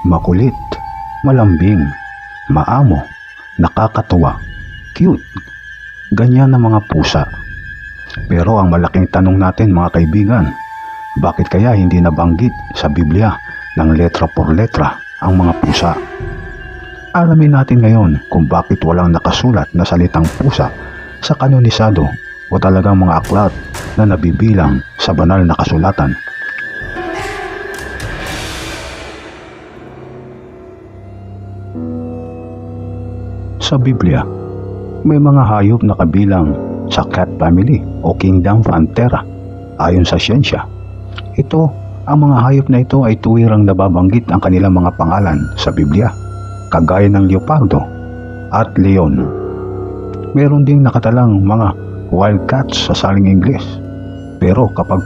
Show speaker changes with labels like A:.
A: makulit, malambing, maamo, nakakatuwa, cute. Ganyan ang mga pusa. Pero ang malaking tanong natin mga kaibigan, bakit kaya hindi nabanggit sa Biblia ng letra por letra ang mga pusa? Alamin natin ngayon kung bakit walang nakasulat na salitang pusa sa kanonisado o talagang mga aklat na nabibilang sa banal na kasulatan. Sa Biblia, may mga hayop na kabilang sa cat family o kingdom Panthera. Ayon sa siyensya, ang mga hayop na ito ay tuwirang nababanggit ang kanilang mga pangalan sa Biblia, kagaya ng leopardo at leon. Meron ding nakatalang mga wildcats sa saling Ingles. Pero kapag